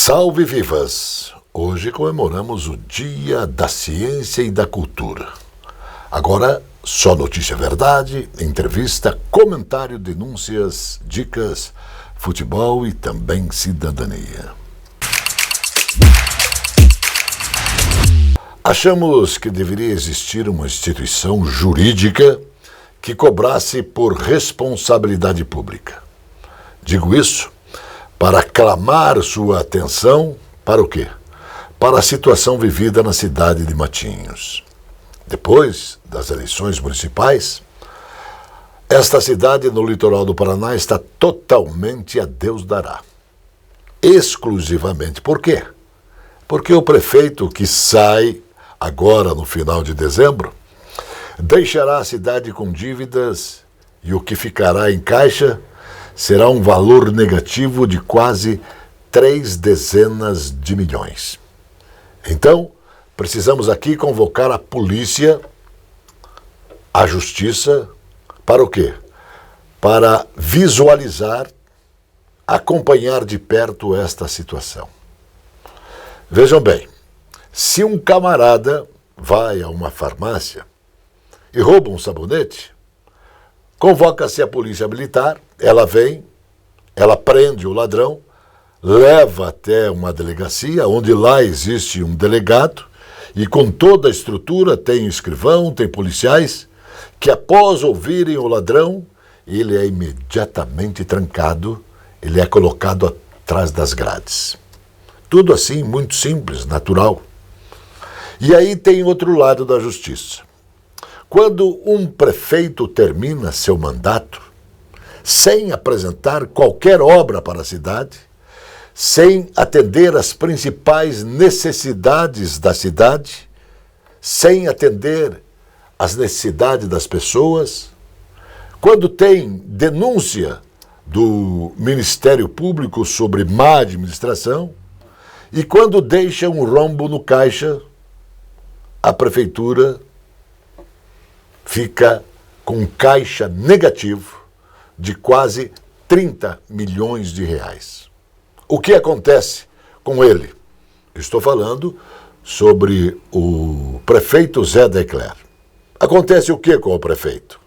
Salve vivas! Hoje comemoramos o Dia da Ciência e da Cultura. Agora, só notícia verdade, entrevista, comentário, denúncias, dicas, futebol e também cidadania. Achamos que deveria existir uma instituição jurídica que cobrasse por responsabilidade pública. Digo isso para clamar sua atenção para o quê? Para a situação vivida na cidade de Matinhos. Depois das eleições municipais, esta cidade no litoral do Paraná está totalmente a Deus dará. Exclusivamente. Por quê? Porque o prefeito que sai agora no final de dezembro deixará a cidade com dívidas e o que ficará em caixa será um valor negativo de quase 300 milhões. Então, precisamos aqui convocar a polícia, a justiça, para o quê? Para visualizar, acompanhar de perto esta situação. Vejam bem, se um camarada vai a uma farmácia e rouba um sabonete, convoca-se a polícia militar, ela vem, ela prende o ladrão, leva até uma delegacia, onde lá existe um delegado, e com toda a estrutura tem escrivão, tem policiais, que após ouvirem o ladrão, ele é imediatamente trancado, ele é colocado atrás das grades. Tudo assim, muito simples, natural. E aí tem outro lado da justiça. Quando um prefeito termina seu mandato, sem apresentar qualquer obra para a cidade, sem atender às principais necessidades da cidade, sem atender às necessidades das pessoas, quando tem denúncia do Ministério Público sobre má administração e quando deixa um rombo no caixa, a prefeitura fica com um caixa negativo de quase 30 milhões de reais. O que acontece com ele? Estou falando sobre o prefeito Zé Decler. Acontece o que com o prefeito?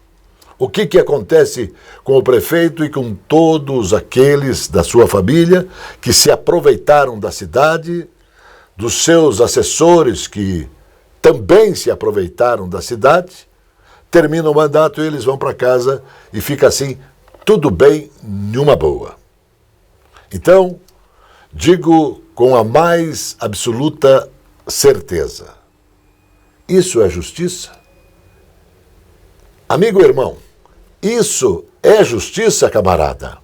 O que acontece com o prefeito e com todos aqueles da sua família que se aproveitaram da cidade, dos seus assessores que também se aproveitaram da cidade, termina o mandato e eles vão para casa e fica assim, tudo bem, numa boa. Então, digo com a mais absoluta certeza, isso é justiça? Amigo e irmão, isso é justiça, camarada?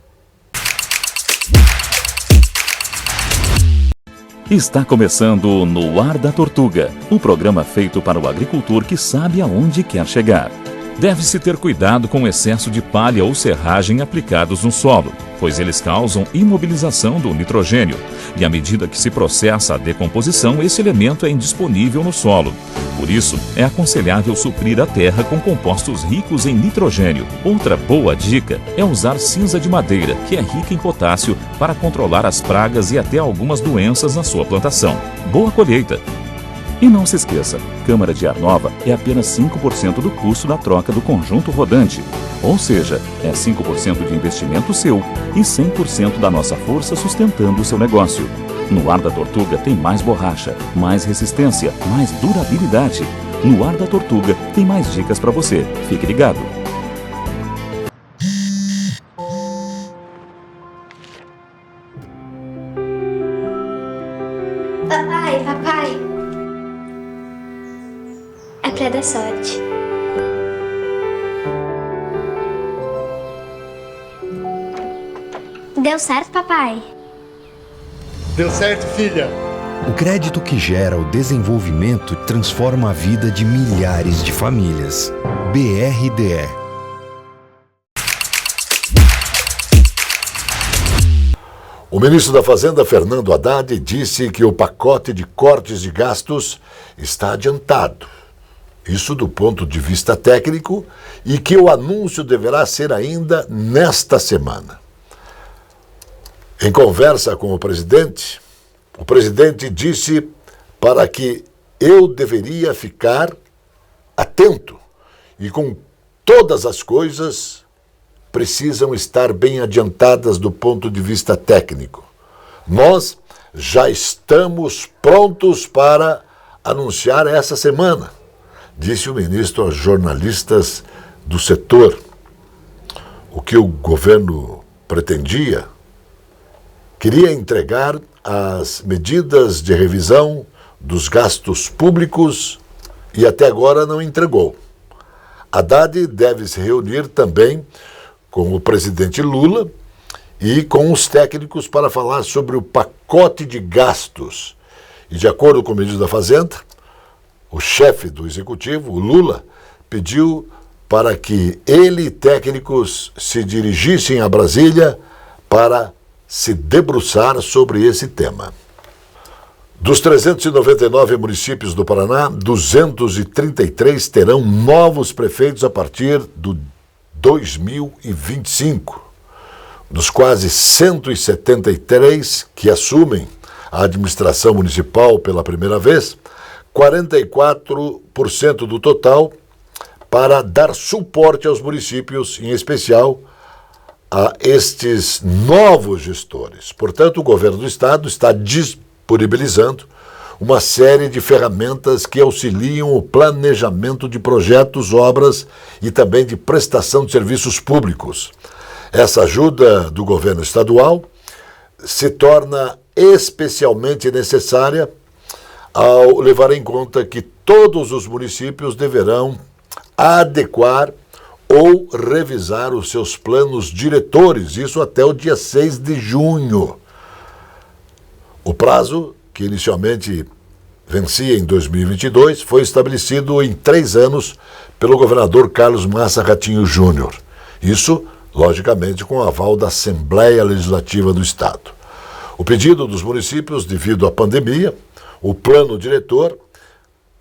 Está começando No Ar da Tortuga, um programa feito para o agricultor que sabe aonde quer chegar. Deve-se ter cuidado com o excesso de palha ou serragem aplicados no solo, pois eles causam imobilização do nitrogênio, e à medida que se processa a decomposição, esse elemento é indisponível no solo. Por isso, é aconselhável suprir a terra com compostos ricos em nitrogênio. Outra boa dica é usar cinza de madeira, que é rica em potássio, para controlar as pragas e até algumas doenças na sua plantação. Boa colheita! E não se esqueça, câmara de ar nova é apenas 5% do custo da troca do conjunto rodante. Ou seja, é 5% de investimento seu e 100% da nossa força sustentando o seu negócio. No Ar da Tortuga tem mais borracha, mais resistência, mais durabilidade. No Ar da Tortuga tem mais dicas para você. Fique ligado. Papai. É pra dar sorte. Deu certo, papai? Deu certo, filha. O crédito que gera o desenvolvimento transforma a vida de milhares de famílias. BRDE. O ministro da Fazenda, Fernando Haddad, disse que o pacote de cortes de gastos está adiantado. Isso do ponto de vista técnico, e que o anúncio deverá ser ainda nesta semana. Em conversa com o presidente, o presidente disse para que eu deveria ficar atento e com todas as coisas precisam estar bem adiantadas do ponto de vista técnico. Nós já estamos prontos para anunciar essa semana, disse o ministro aos jornalistas do setor. O que o governo pretendia, queria entregar as medidas de revisão dos gastos públicos e até agora não entregou. Haddad deve se reunir também com o presidente Lula e com os técnicos para falar sobre o pacote de gastos. E de acordo com o ministro da Fazenda, o chefe do executivo, o Lula, pediu para que ele e técnicos se dirigissem a Brasília para se debruçar sobre esse tema. Dos 399 municípios do Paraná, 233 terão novos prefeitos a partir do 2025. Dos quase 173 que assumem a administração municipal pela primeira vez, 44% do total para dar suporte aos municípios, em especial a estes novos gestores. Portanto, o governo do estado está disponibilizando uma série de ferramentas que auxiliam o planejamento de projetos, obras e também de prestação de serviços públicos. Essa ajuda do governo estadual se torna especialmente necessária ao levar em conta que todos os municípios deverão adequar ou revisar os seus planos diretores, isso até o dia 6 de junho. O prazo, que inicialmente vencia em 2022, foi estabelecido em 3 anos pelo governador Carlos Massa Ratinho Júnior. Isso, logicamente, com o aval da Assembleia Legislativa do Estado. O pedido dos municípios, devido à pandemia, o plano diretor,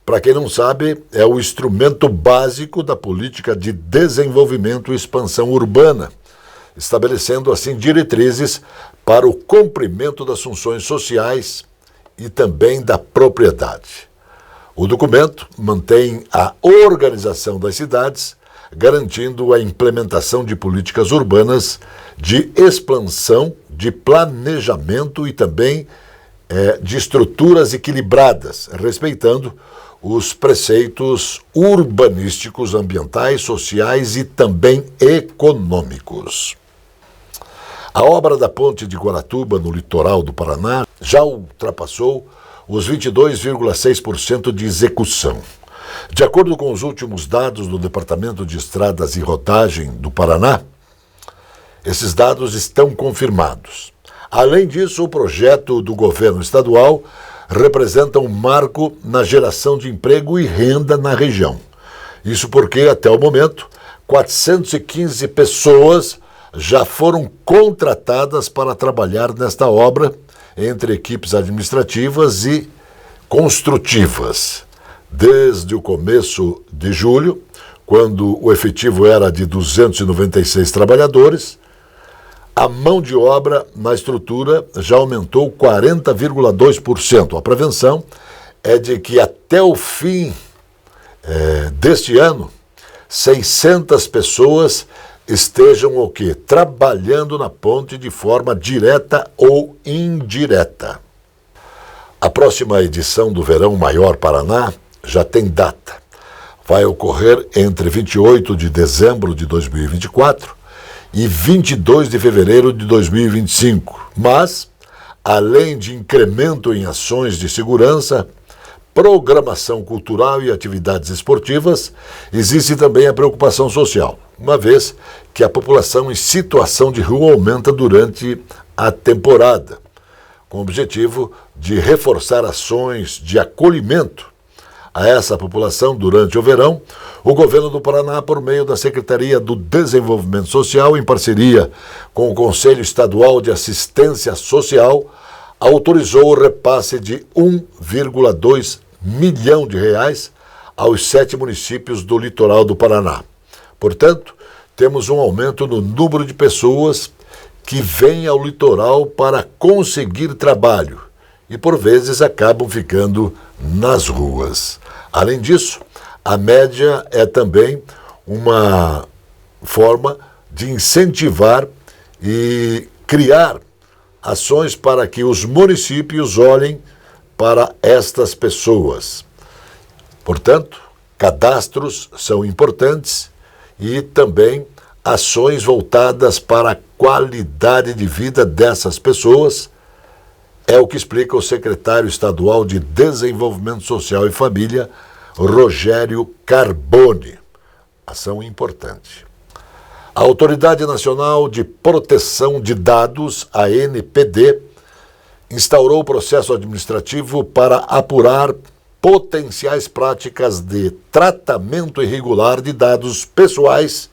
para quem não sabe, é o instrumento básico da política de desenvolvimento e expansão urbana, estabelecendo assim diretrizes para o cumprimento das funções sociais e também da propriedade. O documento mantém a organização das cidades, garantindo a implementação de políticas urbanas de expansão, de planejamento e também de estruturas equilibradas, respeitando os preceitos urbanísticos, ambientais, sociais e também econômicos. A obra da ponte de Guaratuba, no litoral do Paraná, já ultrapassou os 22,6% de execução. De acordo com os últimos dados do Departamento de Estradas e Rodagem do Paraná, esses dados estão confirmados. Além disso, o projeto do governo estadual representa um marco na geração de emprego e renda na região. Isso porque, até o momento, 415 pessoas já foram contratadas para trabalhar nesta obra, entre equipes administrativas e construtivas. Desde o começo de julho, quando o efetivo era de 296 trabalhadores, a mão de obra na estrutura já aumentou 40,2%. A prevenção é de que até o fim deste ano, 600 pessoas estejam o quê? Trabalhando na ponte de forma direta ou indireta. A próxima edição do Verão Maior Paraná já tem data. Vai ocorrer entre 28 de dezembro de 2024 e 22 de fevereiro de 2025. Mas, além de incremento em ações de segurança, programação cultural e atividades esportivas, existe também a preocupação social, uma vez que a população em situação de rua aumenta durante a temporada, com o objetivo de reforçar ações de acolhimento a essa população durante o verão. O governo do Paraná, por meio da Secretaria do Desenvolvimento Social, em parceria com o Conselho Estadual de Assistência Social, autorizou o repasse de 1,2 milhão de reais aos 7 municípios do litoral do Paraná. Portanto, temos um aumento no número de pessoas que vêm ao litoral para conseguir trabalho e por vezes acabam ficando nas ruas. Além disso, a média é também uma forma de incentivar e criar ações para que os municípios olhem para estas pessoas. Portanto, cadastros são importantes e também ações voltadas para a qualidade de vida dessas pessoas, é o que explica o secretário estadual de Desenvolvimento Social e Família, Rogério Carboni. Ação importante. A Autoridade Nacional de Proteção de Dados, a ANPD, instaurou o processo administrativo para apurar potenciais práticas de tratamento irregular de dados pessoais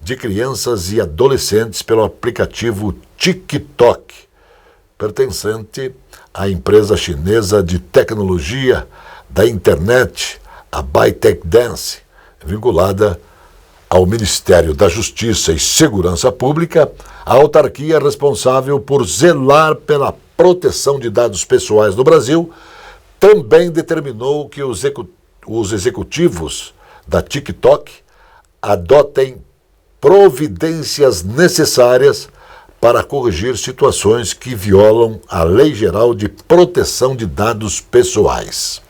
de crianças e adolescentes pelo aplicativo TikTok, pertencente à empresa chinesa de tecnologia da internet, a ByteDance, vinculada ao Ministério da Justiça e Segurança Pública, a autarquia responsável por zelar pela proteção de dados pessoais no Brasil, também determinou que os executivos da TikTok adotem providências necessárias para corrigir situações que violam a Lei Geral de Proteção de Dados Pessoais.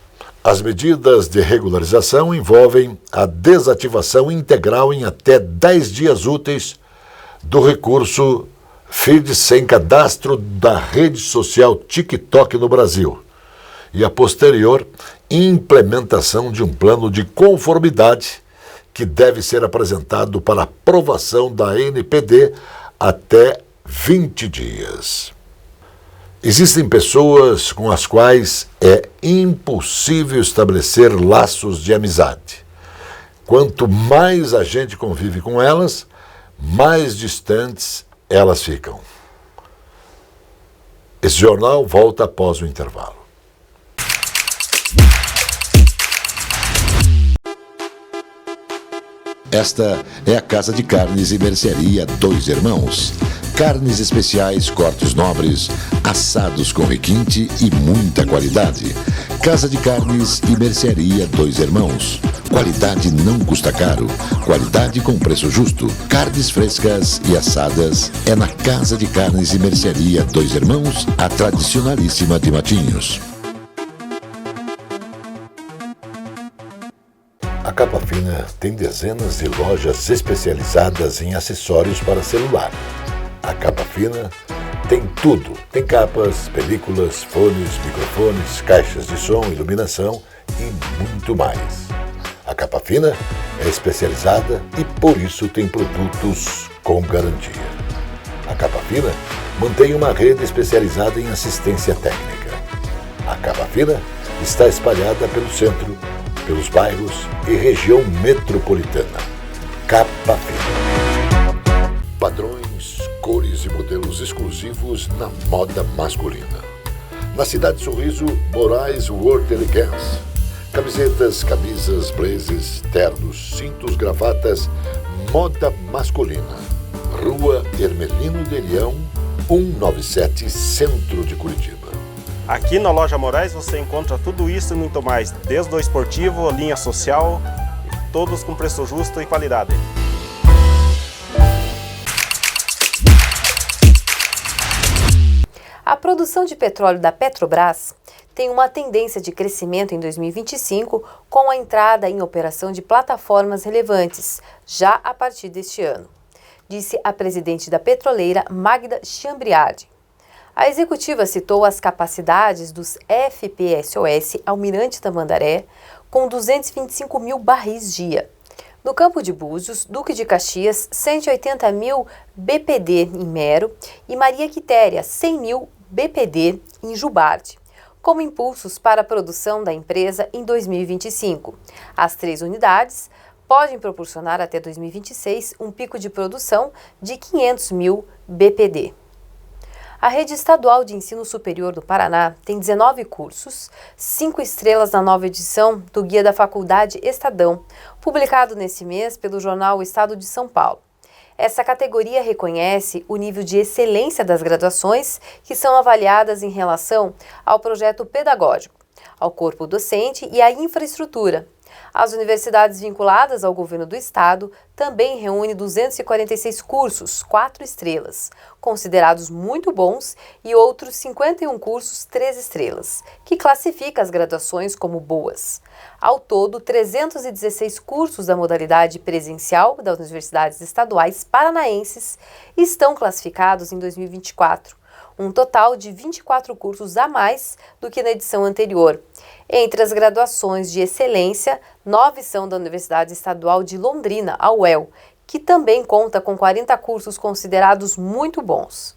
As medidas de regularização envolvem a desativação integral em até 10 dias úteis do recurso feed sem cadastro da rede social TikTok no Brasil e a posterior implementação de um plano de conformidade que deve ser apresentado para aprovação da ANPD até 20 dias. Existem pessoas com as quais é impossível estabelecer laços de amizade. Quanto mais a gente convive com elas, mais distantes elas ficam. Esse jornal volta após o intervalo. Esta é a Casa de Carnes e Mercearia Dois Irmãos. Carnes especiais, cortes nobres, assados com requinte e muita qualidade. Casa de Carnes e Mercearia Dois Irmãos. Qualidade não custa caro. Qualidade com preço justo. Carnes frescas e assadas é na Casa de Carnes e Mercearia Dois Irmãos, a tradicionalíssima de Matinhos. A Capa Fina tem dezenas de lojas especializadas em acessórios para celular. A Capa Fina tem tudo. Tem capas, películas, fones, microfones, caixas de som, iluminação e muito mais. A Capa Fina é especializada e por isso tem produtos com garantia. A Capa Fina mantém uma rede especializada em assistência técnica. A Capa Fina está espalhada pelo centro, pelos bairros e região metropolitana. Capa Fina. Padrões, cores e modelos exclusivos na moda masculina. Na cidade de Sorriso, Moraes World Elegance. Camisetas, camisas, blazers, ternos, cintos, gravatas, moda masculina. Rua Hermelino de Leão, 197, Centro de Curitiba. Aqui na Loja Moraes você encontra tudo isso e muito mais, desde o esportivo, linha social, todos com preço justo e qualidade. A produção de petróleo da Petrobras tem uma tendência de crescimento em 2025 com a entrada em operação de plataformas relevantes, já a partir deste ano, disse a presidente da petroleira, Magda Chambriardi. A executiva citou as capacidades dos FPSOs Almirante Tamandaré, com 225 mil barris dia. No Campo de Búzios, Duque de Caxias, 180 mil BPD em Mero e Maria Quitéria, 100 mil BPD em Jubarte, como impulsos para a produção da empresa em 2025. As 3 unidades podem proporcionar até 2026 um pico de produção de 500 mil BPD. A Rede Estadual de Ensino Superior do Paraná tem 19 cursos, 5 estrelas na nova edição do Guia da Faculdade Estadão, publicado nesse mês pelo jornal O Estado de São Paulo. Essa categoria reconhece o nível de excelência das graduações que são avaliadas em relação ao projeto pedagógico, ao corpo docente e à infraestrutura. As universidades vinculadas ao governo do estado também reúnem 246 cursos 4 estrelas, considerados muito bons, e outros 51 cursos 3 estrelas, que classifica as graduações como boas. Ao todo, 316 cursos da modalidade presencial das universidades estaduais paranaenses estão classificados em 2024. Um total de 24 cursos a mais do que na edição anterior. Entre as graduações de excelência, 9 são da Universidade Estadual de Londrina, a UEL, que também conta com 40 cursos considerados muito bons.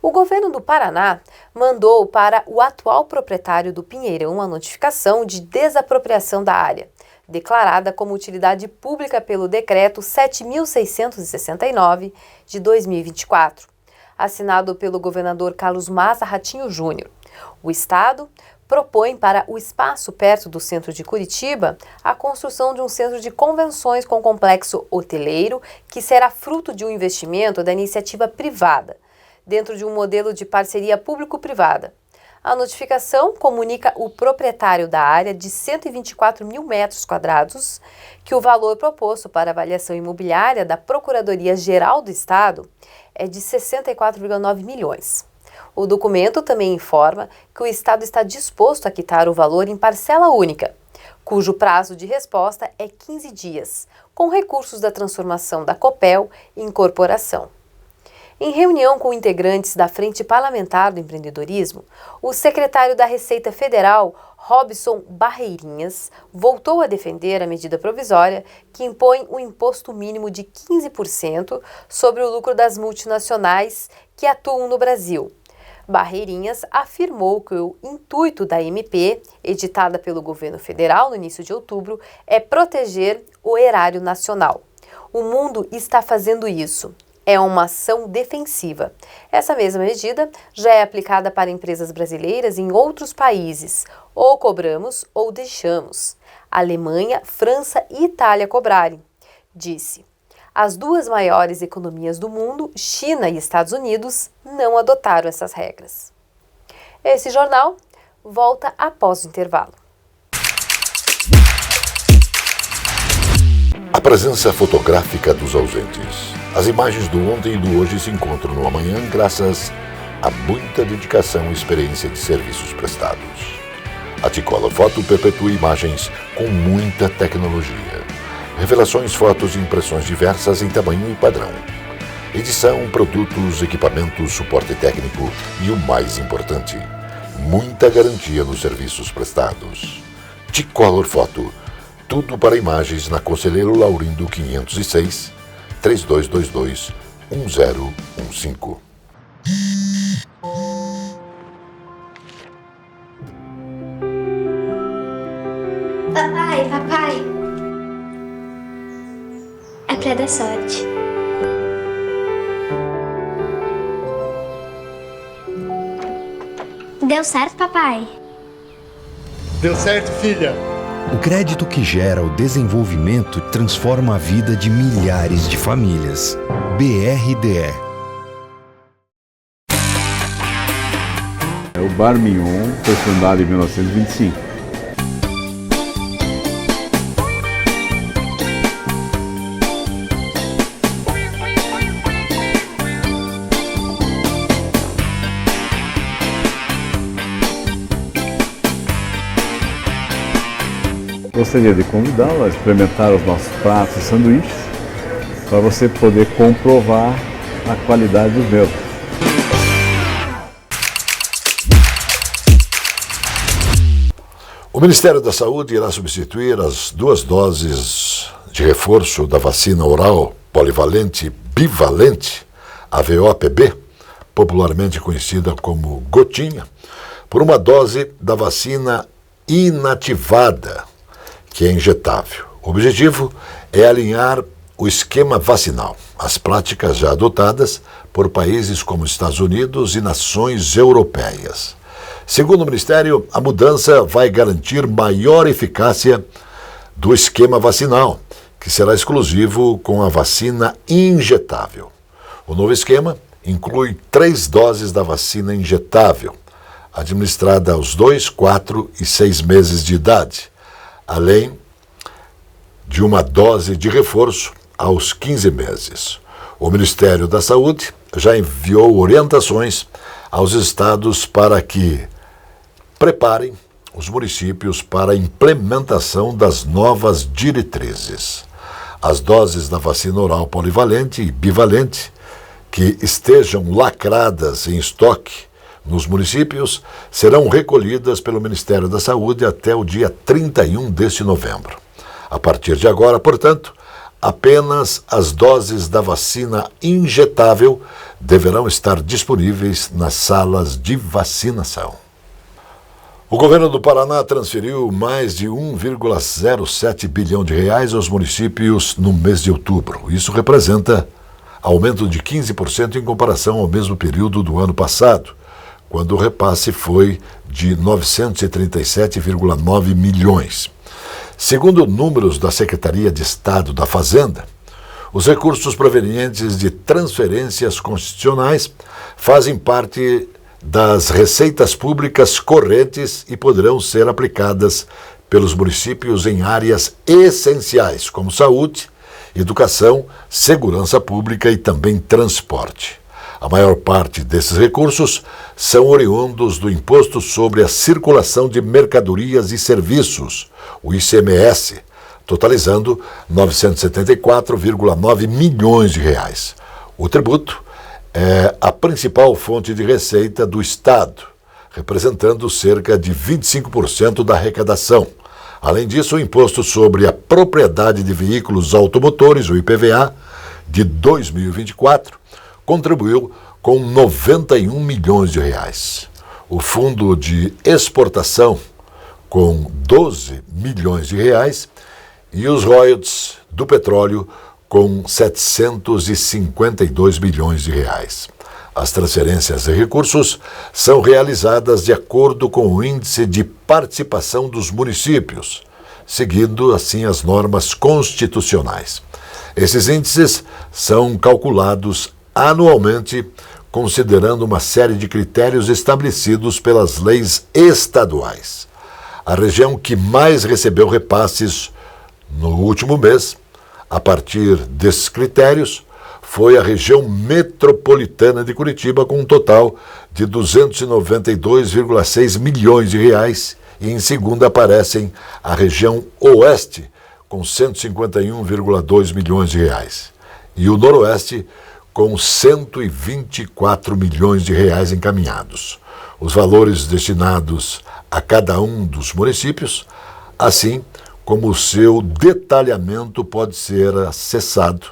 O governo do Paraná mandou para o atual proprietário do Pinheirão a notificação de desapropriação da área, declarada como utilidade pública pelo Decreto 7.669 de 2024. Assinado pelo governador Carlos Massa Ratinho Júnior. O estado propõe para o espaço perto do centro de Curitiba a construção de um centro de convenções com complexo hoteleiro que será fruto de um investimento da iniciativa privada, dentro de um modelo de parceria público-privada. A notificação comunica o proprietário da área de 124 mil metros quadrados que o valor proposto para avaliação imobiliária da Procuradoria-Geral do Estado é de 64,9 milhões. O documento também informa que o Estado está disposto a quitar o valor em parcela única, cujo prazo de resposta é 15 dias, com recursos da transformação da Copel em corporação. Em reunião com integrantes da Frente Parlamentar do Empreendedorismo, o secretário da Receita Federal, Robson Barreirinhas, voltou a defender a medida provisória que impõe um imposto mínimo de 15% sobre o lucro das multinacionais que atuam no Brasil. Barreirinhas afirmou que o intuito da MP, editada pelo governo federal no início de outubro, é proteger o erário nacional. O mundo está fazendo isso. É uma ação defensiva. Essa mesma medida já é aplicada para empresas brasileiras em outros países. Ou cobramos ou deixamos. Alemanha, França e Itália cobrarem. Disse. As duas maiores economias do mundo, China e Estados Unidos, não adotaram essas regras. Esse jornal volta após o intervalo. A presença fotográfica dos ausentes. As imagens do ontem e do hoje se encontram no amanhã graças a muita dedicação e experiência de serviços prestados. A T-Color Foto perpetua imagens com muita tecnologia. Revelações, fotos e impressões diversas em tamanho e padrão. Edição, produtos, equipamentos, suporte técnico e o mais importante, muita garantia nos serviços prestados. T-Color Foto. Tudo para imagens na Conselheiro Laurindo 506, 3222-1015. Papai. É pra dar sorte. Deu certo, papai? Deu certo, filha. O crédito que gera o desenvolvimento transforma a vida de milhares de famílias. BRDE. O Bar Mignon foi fundado em 1925. Gostaria de convidá-lo a experimentar os nossos pratos e sanduíches para você poder comprovar a qualidade dos meus. O Ministério da Saúde irá substituir as 2 doses de reforço da vacina oral polivalente bivalente, a VOPB, popularmente conhecida como gotinha, por uma dose da vacina inativada, que é injetável. O objetivo é alinhar o esquema vacinal às práticas já adotadas por países como Estados Unidos e nações europeias. Segundo o Ministério, a mudança vai garantir maior eficácia do esquema vacinal, que será exclusivo com a vacina injetável. O novo esquema inclui 3 doses da vacina injetável, administrada aos 2, 4 e 6 meses de idade, além de uma dose de reforço aos 15 meses. O Ministério da Saúde já enviou orientações aos estados para que preparem os municípios para a implementação das novas diretrizes. As doses da vacina oral polivalente e bivalente que estejam lacradas em estoque nos municípios serão recolhidas pelo Ministério da Saúde até o dia 31 deste novembro. A partir de agora, portanto, apenas as doses da vacina injetável deverão estar disponíveis nas salas de vacinação. O governo do Paraná transferiu mais de 1,07 bilhão de reais aos municípios no mês de outubro. Isso representa aumento de 15% em comparação ao mesmo período do ano passado, quando o repasse foi de 937,9 milhões. Segundo números da Secretaria de Estado da Fazenda, os recursos provenientes de transferências constitucionais fazem parte das receitas públicas correntes e poderão ser aplicadas pelos municípios em áreas essenciais, como saúde, educação, segurança pública e também transporte. A maior parte desses recursos são oriundos do Imposto sobre a Circulação de Mercadorias e Serviços, o ICMS, totalizando 974,9 milhões de reais. O tributo é a principal fonte de receita do Estado, representando cerca de 25% da arrecadação. Além disso, o Imposto sobre a Propriedade de Veículos Automotores, o IPVA, de 2024, contribuiu com 91 milhões de reais. O Fundo de Exportação, com 12 milhões de reais, e os royalties do petróleo, com 752 milhões de reais. As transferências de recursos são realizadas de acordo com o Índice de Participação dos Municípios, seguindo assim as normas constitucionais. Esses índices são calculados anualmente, considerando uma série de critérios estabelecidos pelas leis estaduais. A região que mais recebeu repasses no último mês, a partir desses critérios, foi a região metropolitana de Curitiba, com um total de 292,6 milhões de reais, e em segunda aparecem a região oeste, com 151,2 milhões de reais, e o noroeste, com 124 milhões de reais encaminhados. Os valores destinados a cada um dos municípios, assim como o seu detalhamento, pode ser acessado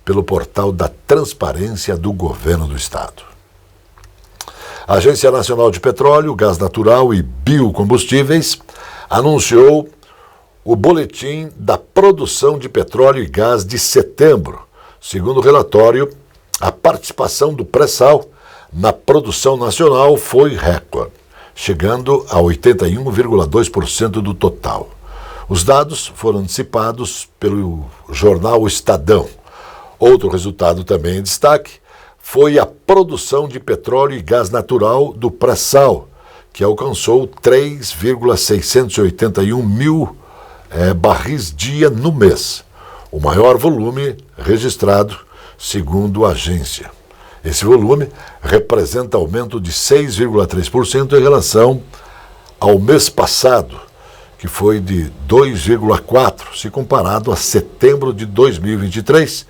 pelo portal da Transparência do Governo do Estado. A Agência Nacional de Petróleo, Gás Natural e Biocombustíveis anunciou o boletim da produção de petróleo e gás de setembro. Segundo o relatório, a participação do pré-sal na produção nacional foi recorde, chegando a 81,2% do total. Os dados foram antecipados pelo jornal Estadão. Outro resultado também em destaque foi a produção de petróleo e gás natural do pré-sal, que alcançou 3,681 mil barris dia no mês, o maior volume registrado, segundo a agência. Esse volume representa aumento de 6,3% em relação ao mês passado, que foi de 2,4%, se comparado a setembro de 2023,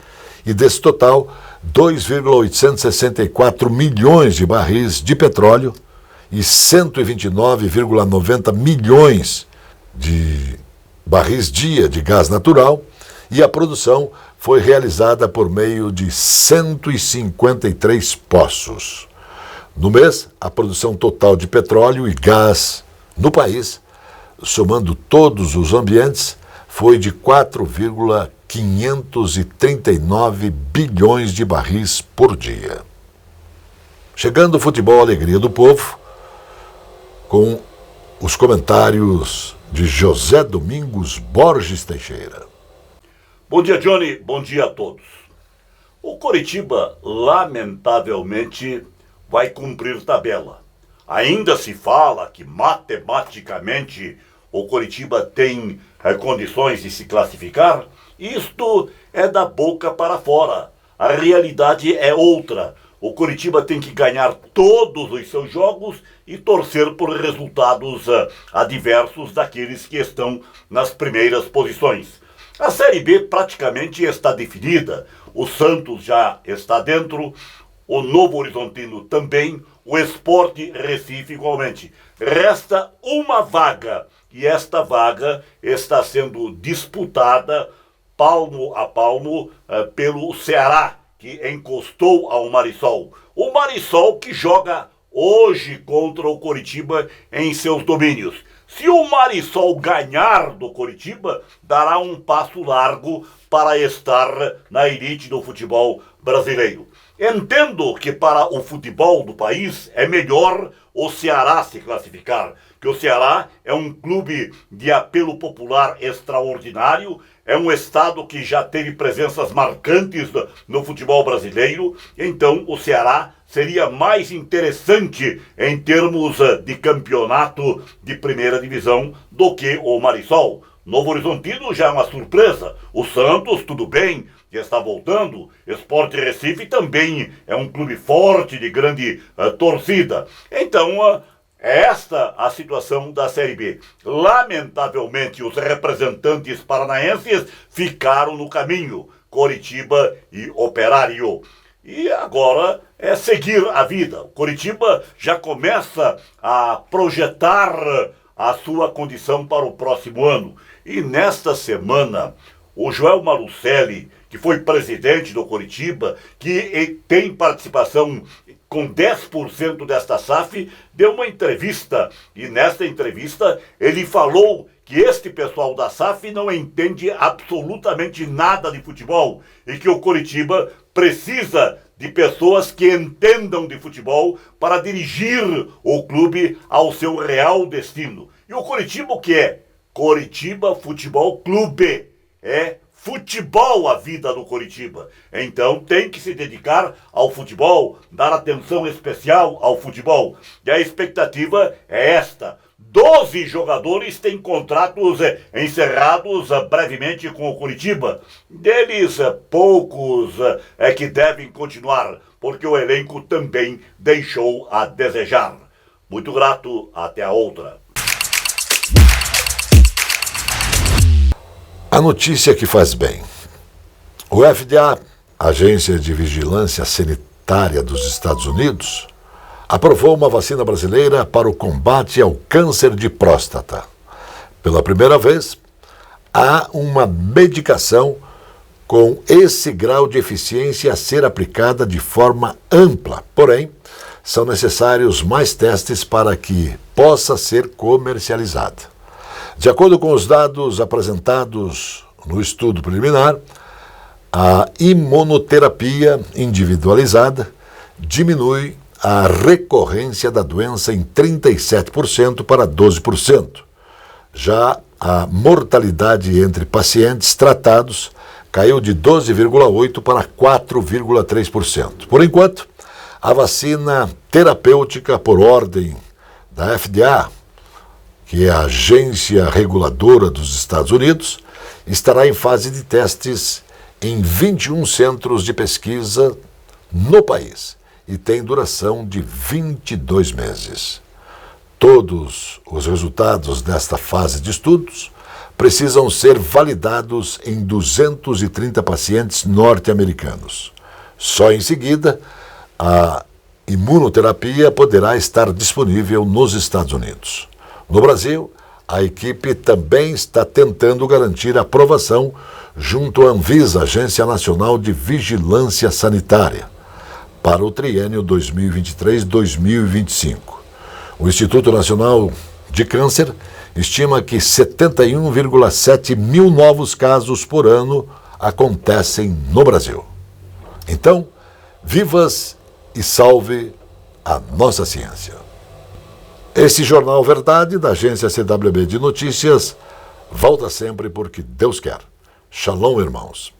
e desse total, 2,864 milhões de barris de petróleo e 129,90 milhões de barris dia de gás natural, e a produção foi realizada por meio de 153 poços. No mês, a produção total de petróleo e gás no país, somando todos os ambientes, foi de 4,539 bilhões de barris por dia. Chegando o futebol Alegria do Povo, com os comentários de José Domingos Borges Teixeira. Bom dia, Johnny. Bom dia a todos. O Coritiba, lamentavelmente, vai cumprir tabela. Ainda se fala que, matematicamente, o Coritiba tem condições de se classificar. Isto é da boca para fora. A realidade é outra. O Coritiba tem que ganhar todos os seus jogos e torcer por resultados adversos daqueles que estão nas primeiras posições. A Série B praticamente está definida. O Santos já está dentro, o Novo Horizontino também, o Sport Recife igualmente. Resta uma vaga e esta vaga está sendo disputada palmo a palmo pelo Ceará, que encostou ao Marisol. O Marisol que joga hoje contra o Coritiba em seus domínios. Se o Marisol ganhar do Coritiba, dará um passo largo para estar na elite do futebol brasileiro. Entendo que para o futebol do país é melhor o Ceará se classificar, que o Ceará é um clube de apelo popular extraordinário, é um estado que já teve presenças marcantes no futebol brasileiro, então o Ceará seria mais interessante em termos de campeonato de primeira divisão do que o Marisol. Novo Horizontino já é uma surpresa. O Santos, tudo bem, que está voltando. Sport Recife também é um clube forte, de grande torcida. Então, esta a situação da Série B. Lamentavelmente, os representantes paranaenses ficaram no caminho. Coritiba e Operário. E agora é seguir a vida. O Coritiba já começa a projetar a sua condição para o próximo ano. E nesta semana, o Joel Malucelli, que foi presidente do Coritiba, que tem participação com 10% desta SAF, deu uma entrevista. E nesta entrevista ele falou que este pessoal da SAF não entende absolutamente nada de futebol e que o Coritiba precisa de pessoas que entendam de futebol para dirigir o clube ao seu real destino. E o Coritiba o que é? Coritiba Futebol Clube. É futebol a vida do Coritiba. Então tem que se dedicar ao futebol, dar atenção especial ao futebol. E a expectativa é esta. 12 jogadores têm contratos encerrados brevemente com o Coritiba. Deles, poucos é que devem continuar, porque o elenco também deixou a desejar. Muito grato, até a outra. A notícia que faz bem. O FDA, Agência de Vigilância Sanitária dos Estados Unidos, aprovou uma vacina brasileira para o combate ao câncer de próstata. Pela primeira vez, há uma medicação com esse grau de eficiência a ser aplicada de forma ampla. Porém, são necessários mais testes para que possa ser comercializada. De acordo com os dados apresentados no estudo preliminar, a imunoterapia individualizada diminui a recorrência da doença em 37% para 12%. Já a mortalidade entre pacientes tratados caiu de 12,8% para 4,3%. Por enquanto, a vacina terapêutica por ordem da FDA, que é a agência reguladora dos Estados Unidos, estará em fase de testes em 21 centros de pesquisa no país e tem duração de 22 meses. Todos os resultados desta fase de estudos precisam ser validados em 230 pacientes norte-americanos. Só em seguida, a imunoterapia poderá estar disponível nos Estados Unidos. No Brasil, a equipe também está tentando garantir a aprovação junto à Anvisa, Agência Nacional de Vigilância Sanitária, para o triênio 2023-2025. O Instituto Nacional de Câncer estima que 71,7 mil novos casos por ano acontecem no Brasil. Então, vivas e salve a nossa ciência. Esse Jornal Verdade, da agência CWB de Notícias, volta sempre porque Deus quer. Shalom, irmãos.